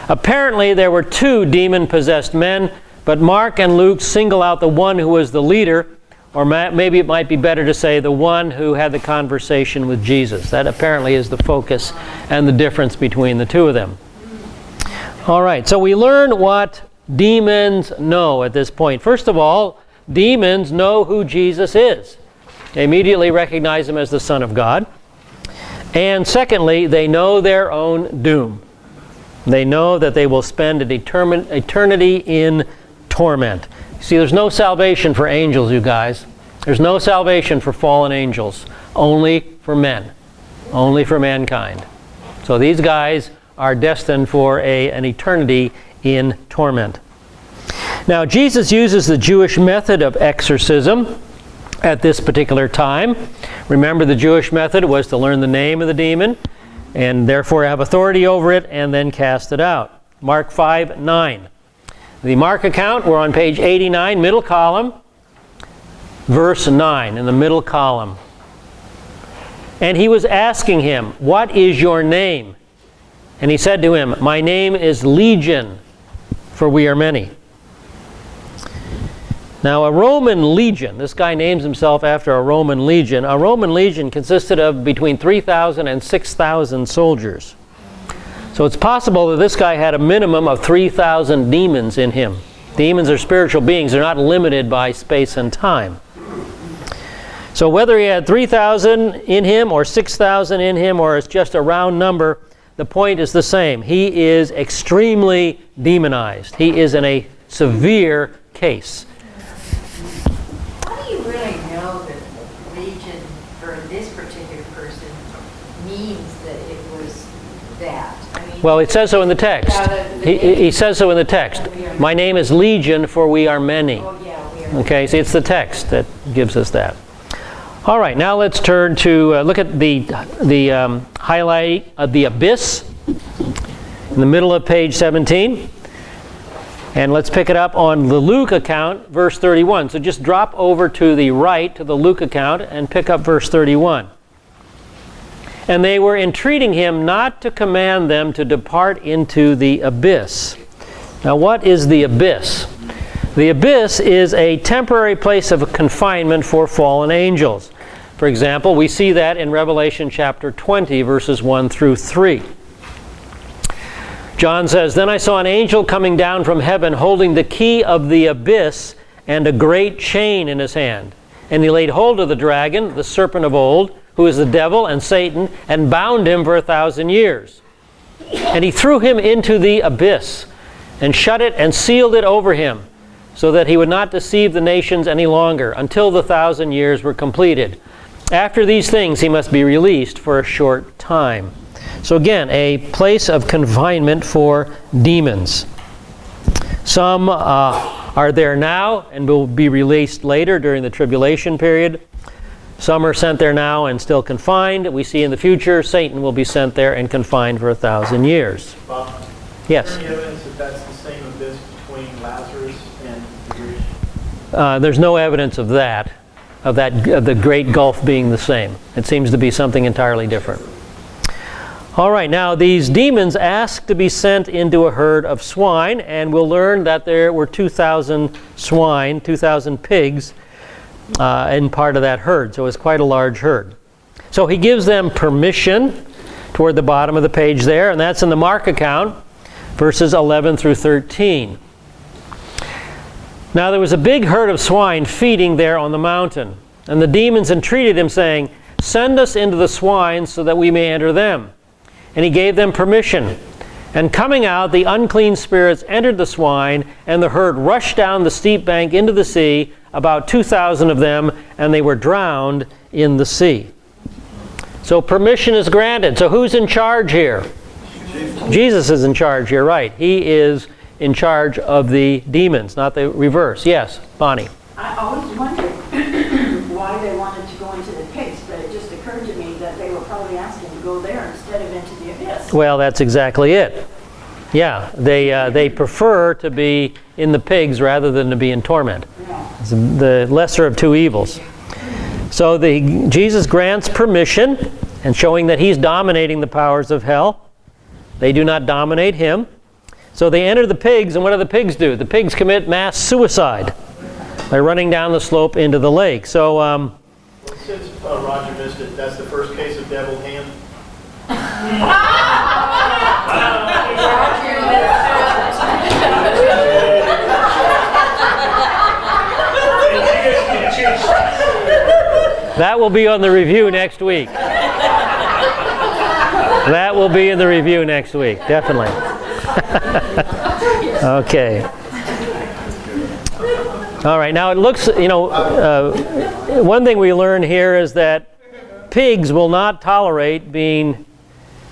Apparently there were two demon-possessed men, but Mark and Luke single out the one who was the leader, or maybe it might be better to say the one who had the conversation with Jesus. That apparently is the focus and the difference between the two of them. All right, so we learn what demons know at this point. First of all, demons know who Jesus is. They immediately recognize him as the Son of God. And secondly, they know their own doom. They know that they will spend an eternity in torment. See, there's no salvation for angels, you guys. There's no salvation for fallen angels. Only for men. Only for mankind. So these guys are destined for an eternity in torment. Now, Jesus uses the Jewish method of exorcism at this particular time. Remember, the Jewish method was to learn the name of the demon and therefore have authority over it and then cast it out. Mark 5:9. The Mark account, we're on page 89, middle column, verse 9 in the middle column. And he was asking him, "What is your name?" And he said to him, "My name is Legion, for we are many." Now, a Roman legion, this guy names himself after a Roman legion. A Roman legion consisted of between 3,000 and 6,000 soldiers. So it's possible that this guy had a minimum of 3,000 demons in him. Demons are spiritual beings. They're not limited by space and time. So whether he had 3,000 in him or 6,000 in him or it's just a round number, the point is the same. He is extremely demonized. He is in a severe case. How do you really know that legion for this particular person means that it was that? I mean, Well, it says so in the text. He says so in the text. My name is Legion, for we are many. oh yeah, we are. Okay, so it's the text that gives us that. All right, now let's turn to look at the highlight of the abyss in the middle of page 17. And let's pick it up on the Luke account, verse 31. So just drop over to the right to the Luke account and pick up verse 31. And they were entreating him not to command them to depart into the abyss. Now, what is the abyss? The abyss is a temporary place of confinement for fallen angels. For example, we see that in Revelation chapter 20, verses 1 through 3. John says, "Then I saw an angel coming down from heaven, holding the key of the abyss and a great chain in his hand. And he laid hold of the dragon, the serpent of old, who is the devil and Satan, and bound him for 1,000 years. And he threw him into the abyss, and shut it and sealed it over him, so that he would not deceive the nations any longer, until the 1,000 years were completed. After these things he must be released for a short time." So again, a place of confinement for demons. Some are there now and will be released later during the tribulation period. Some are sent there now and still confined. We see in the future Satan will be sent there and confined for 1,000 years. Bob, Yes? is there any evidence that that's the same abyss between Lazarus and the Greek? There's no evidence of that, of the great gulf being the same. It seems to be something entirely different. All right, now these demons asked to be sent into a herd of swine, and we'll learn that there were 2,000 swine, 2,000 pigs in part of that herd. So it was quite a large herd. So he gives them permission toward the bottom of the page there, and that's in the Mark account, verses 11 through 13. Now there was a big herd of swine feeding there on the mountain, and the demons entreated him, saying, "Send us into the swine so that we may enter them." And he gave them permission. And coming out, the unclean spirits entered the swine, and the herd rushed down the steep bank into the sea, about 2,000 of them, and they were drowned in the sea. So permission is granted. So who's in charge here? Jesus is in charge here, right. He is in charge of the demons, not the reverse. Yes, Bonnie. I always wondered why they wanted to go into the pigs, but it just occurred to me that they were probably asking to go there instead of into the abyss. Well, that's exactly it. Yeah, they prefer to be in the pigs rather than to be in torment. Yeah. It's the lesser of two evils. So Jesus grants permission, and showing that he's dominating the powers of hell. They do not dominate him. So they enter the pigs, and what do the pigs do? The pigs commit mass suicide by running down the slope into the lake. So, Since Roger missed it, that's the first case of devil hand. that will be on the review next week. That will be in the review next week, definitely. Okay. All right, now it looks, one thing we learn here is that pigs will not tolerate being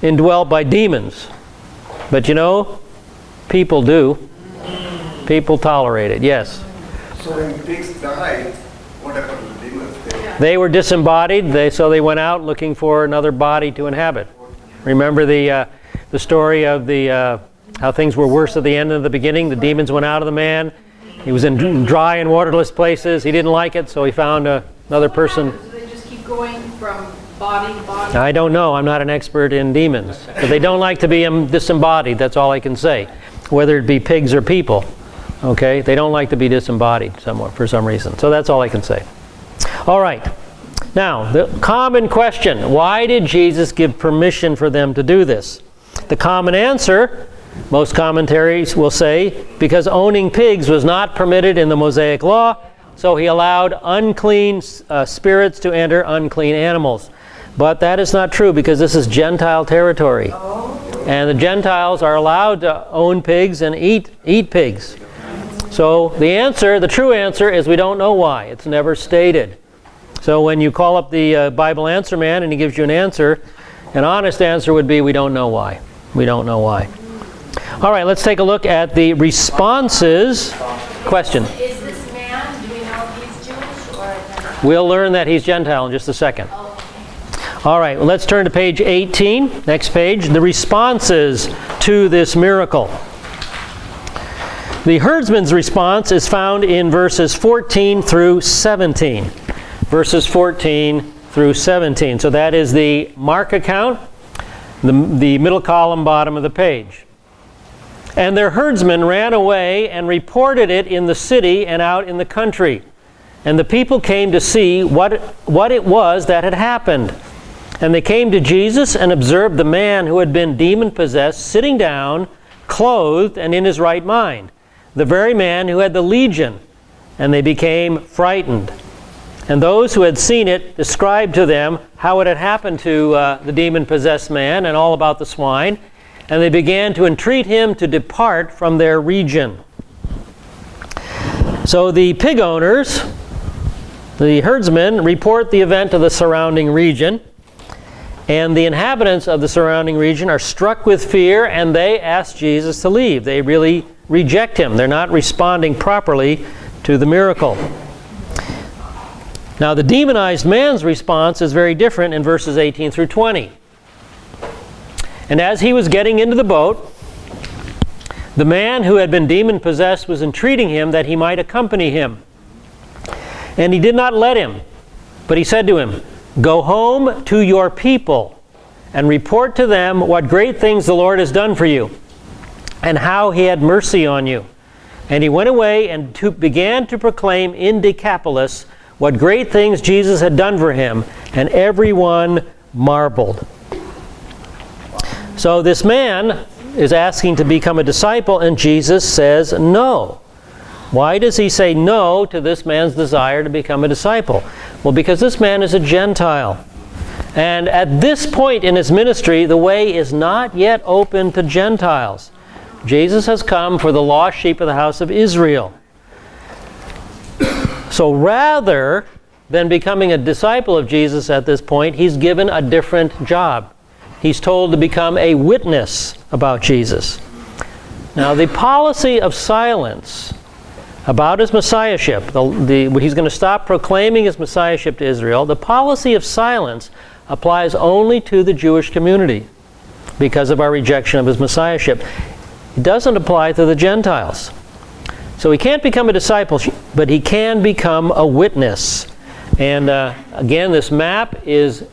indwelt by demons. But people do. People tolerate it, yes. So when pigs died, what happened to the demons? They were disembodied, so they went out looking for another body to inhabit. Remember the story of how things were worse at the end than the beginning? The demons went out of the man. He was in dry and waterless places. He didn't like it, so he found another person. Do they just keep going from body to body? I don't know. I'm not an expert in demons. But they don't like to be disembodied. That's all I can say. Whether it be pigs or people. Okay? They don't like to be disembodied somewhere for some reason. So that's all I can say. All right. Now, the common question, why did Jesus give permission for them to do this? The common answer, most commentaries will say, because owning pigs was not permitted in the Mosaic law, so he allowed unclean spirits to enter unclean animals. But that is not true, because this is Gentile territory. And the Gentiles are allowed to own pigs and eat pigs. So the true answer is we don't know why. It's never stated. So when you call up the Bible answer man and he gives you an answer, an honest answer would be we don't know why. We don't know why. All right, let's take a look at the responses. Question. Is this man, do we know if he's Jewish or? We'll learn that he's Gentile in just a second. All right, well, let's turn to page 18. Next page. The responses to this miracle. The herdsman's response is found in verses 14 through 17. Verses 14 through 17. So that is the Mark account, the middle column, bottom of the page. And their herdsmen ran away and reported it in the city and out in the country. And the people came to see what it was that had happened. And they came to Jesus and observed the man who had been demon-possessed sitting down, clothed and in his right mind, the very man who had the legion. And they became frightened. And those who had seen it described to them how it had happened to the demon-possessed man and all about the swine. And they began to entreat him to depart from their region. So the pig owners, the herdsmen, report the event to the surrounding region. And the inhabitants of the surrounding region are struck with fear, and they ask Jesus to leave. They really reject him. They're not responding properly to the miracle. Now, the demonized man's response is very different in verses 18 through 20. And as he was getting into the boat, the man who had been demon-possessed was entreating him that he might accompany him. And he did not let him, but he said to him, "Go home to your people and report to them what great things the Lord has done for you and how he had mercy on you." And he went away and began to proclaim in Decapolis what great things Jesus had done for him, and everyone marveled. So this man is asking to become a disciple, and Jesus says no. Why does he say no to this man's desire to become a disciple? Well, because this man is a Gentile. And at this point in his ministry, the way is not yet open to Gentiles. Jesus has come for the lost sheep of the house of Israel. So rather than becoming a disciple of Jesus at this point, he's given a different job. He's told to become a witness about Jesus. Now, the policy of silence about his Messiahship, he's going to stop proclaiming his Messiahship to Israel. The policy of silence applies only to the Jewish community because of our rejection of his Messiahship. It doesn't apply to the Gentiles. So he can't become a disciple, but he can become a witness. And again, this map is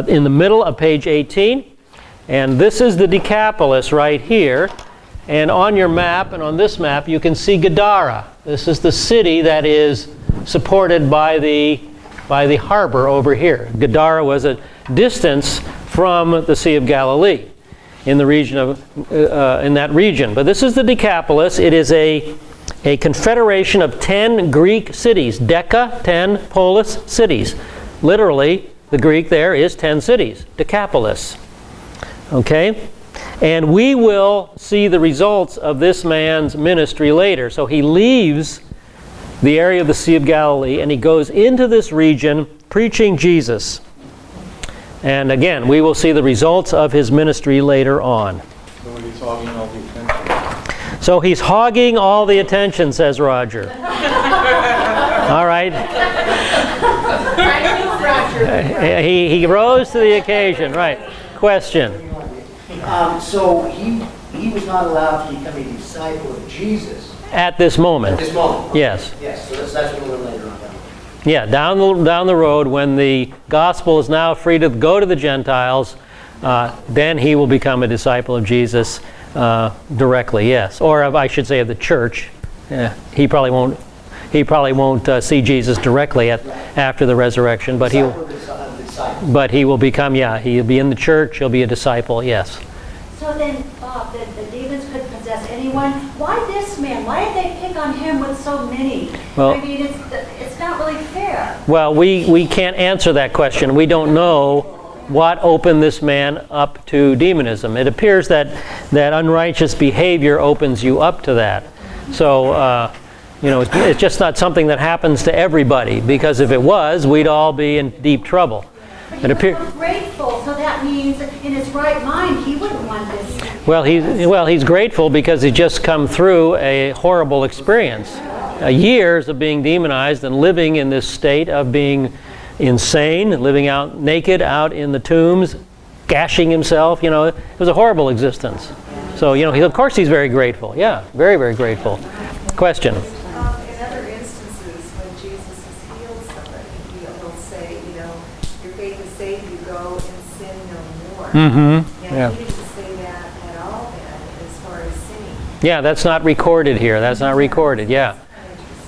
in the middle of page 18. And this is the Decapolis right here. And on your map, and on this map, you can see Gadara. This is the city that is supported by the harbor over here. Gadara was a distance from the Sea of Galilee in the region in that region. But this is the Decapolis. It is a confederation of 10 Greek cities. Deca, 10 polis cities. Literally, the Greek there is 10 cities. Decapolis. Okay? And we will see the results of this man's ministry later. So he leaves the area of the Sea of Galilee and he goes into this region preaching Jesus. And again, we will see the results of his ministry later on. So he's hogging all the attention. So he's hogging all the attention, says Roger. All right. He rose to the occasion. Right. Question. So he was not allowed to become a disciple of Jesus At this moment. at this moment. Yes. Yes. So that's what we'll learn later on. Yeah, down the road, when the gospel is now free to go to the Gentiles, then he will become a disciple of Jesus directly, yes. Or I should say of the church, He probably won't. He probably won't see Jesus directly after the resurrection, but he will become. Yeah, he'll be in the church. He'll be a disciple. Yes. So then, Bob, the demons could possess anyone. Why this man? Why did they pick on him with so many? Well, I mean, it's not really fair. Well, we can't answer that question. We don't know what opened this man up to demonism. It appears that unrighteous behavior opens you up to that. So, it's just not something that happens to everybody, because if it was, we'd all be in deep trouble. But he was so grateful, so that means in his right mind he wouldn't want this. Well, he's grateful because he's just come through a horrible experience. Years of being demonized and living in this state of being insane, living out naked out in the tombs, gashing himself. It was a horrible existence. So, of course he's very grateful. Yeah, very, very grateful. Question? In other instances, when Jesus has healed somebody, he'll say, your faith has saved you, go and sin no more. Mm-hmm. And yeah. he didn't say that at all then, as far as sinning. Yeah, that's not recorded here. That's not recorded. Yeah.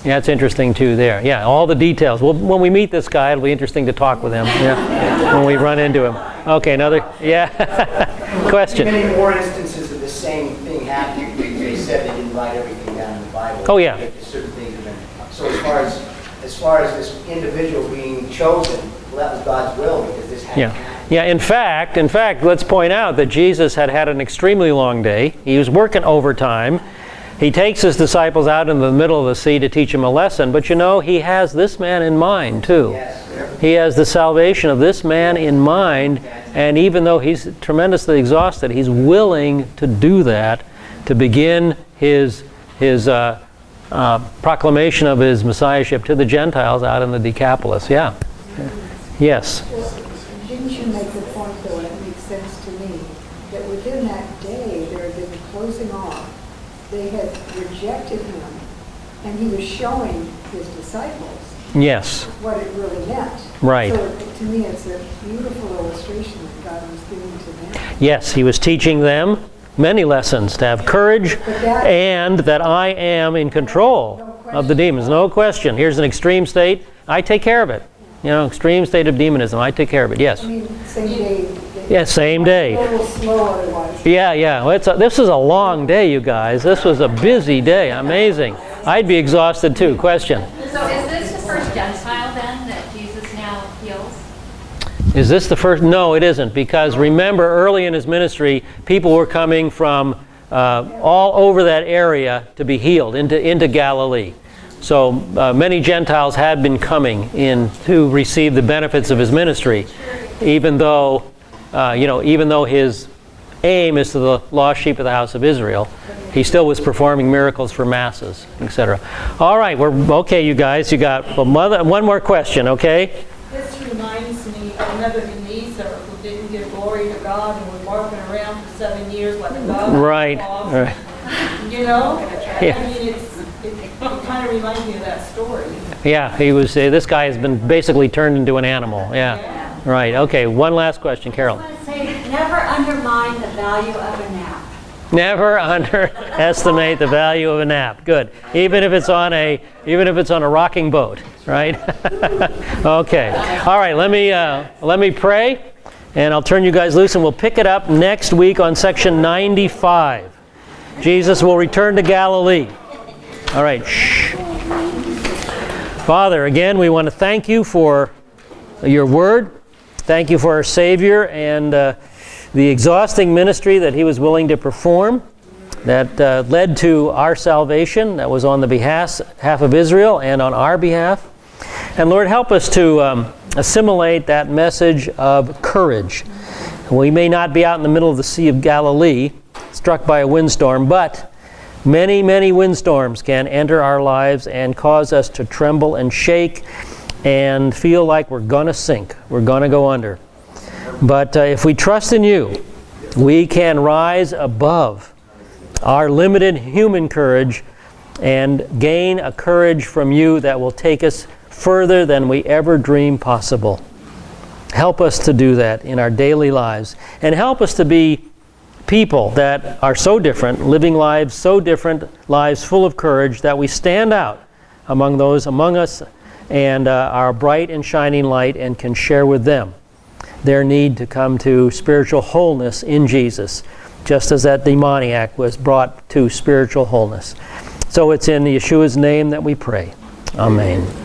Yeah, it's interesting too there. Yeah, all the details. Well, when we meet this guy, it'll be interesting to talk with him. Yeah, when we run into him. Okay, another. Yeah. Question. Many more instances of the same thing happening. They said they didn't write everything down in the Bible. Oh yeah. Certain things have been. So as far as this individual being chosen, well, that was God's will, because this happened. Yeah. Yeah. In fact, let's point out that Jesus had an extremely long day. He was working overtime. He takes his disciples out in the middle of the sea to teach them a lesson, but he has this man in mind too. Yes. He has the salvation of this man in mind, and even though he's tremendously exhausted, he's willing to do that to begin his proclamation of his Messiahship to the Gentiles out in the Decapolis. Yeah. Yes. Well, didn't you make the point, though, and it makes sense to me, that within that day there had been the closing off. They had rejected him, and he was showing his disciples Yes. what it really meant. Right. So to me, it's a beautiful illustration that God was giving to them. Yes, he was teaching them many lessons, to have courage and that I am in control of the demons. No question. Here's an extreme state. I take care of it. Extreme state of demonism. I take care of it. Yes. I mean, same day. Yeah, same day. A little slow otherwise. Yeah. Well, this is a long day, you guys. This was a busy day. Amazing. I'd be exhausted too. Question. So is this the first Gentile then that Jesus now heals? Is this the first? No, it isn't. Because remember, early in his ministry, people were coming from all over that area to be healed into Galilee. So many Gentiles had been coming in to receive the benefits of his ministry, even though his aim is to the lost sheep of the house of Israel. He still was performing miracles for masses, etc. All right, we're okay, you guys. You got one more question, okay? This reminds me of Nebuchadnezzar, who didn't give glory to God and was walking around for 7 years like a dog. Right. Yeah. I mean, it kind of reminds me of that story. Yeah, he was. This guy has been basically turned into an animal. Yeah. Right. Okay. One last question, Carol. I was going to say, never undermine the value of a nap. Never underestimate the value of a nap. Good. Even if it's on a rocking boat, right? Okay. All right. Let me pray, and I'll turn you guys loose, and we'll pick it up next week on section 95. Jesus will return to Galilee. All right. Shh. Father, again, we want to thank you for your word. Thank you for our Savior and the exhausting ministry that he was willing to perform that led to our salvation, that was on the behalf of Israel and on our behalf. And Lord, help us to assimilate that message of courage. We may not be out in the middle of the Sea of Galilee, struck by a windstorm, but many, many windstorms can enter our lives and cause us to tremble and shake and feel like we're going to sink, we're going to go under. But if we trust in you, we can rise above our limited human courage and gain a courage from you that will take us further than we ever dreamed possible. Help us to do that in our daily lives, and help us to be people that are so different, living lives so different, lives full of courage, that we stand out among those among us and are a bright and shining light and can share with them their need to come to spiritual wholeness in Jesus, just as that demoniac was brought to spiritual wholeness. So it's in Yeshua's name that we pray. Amen.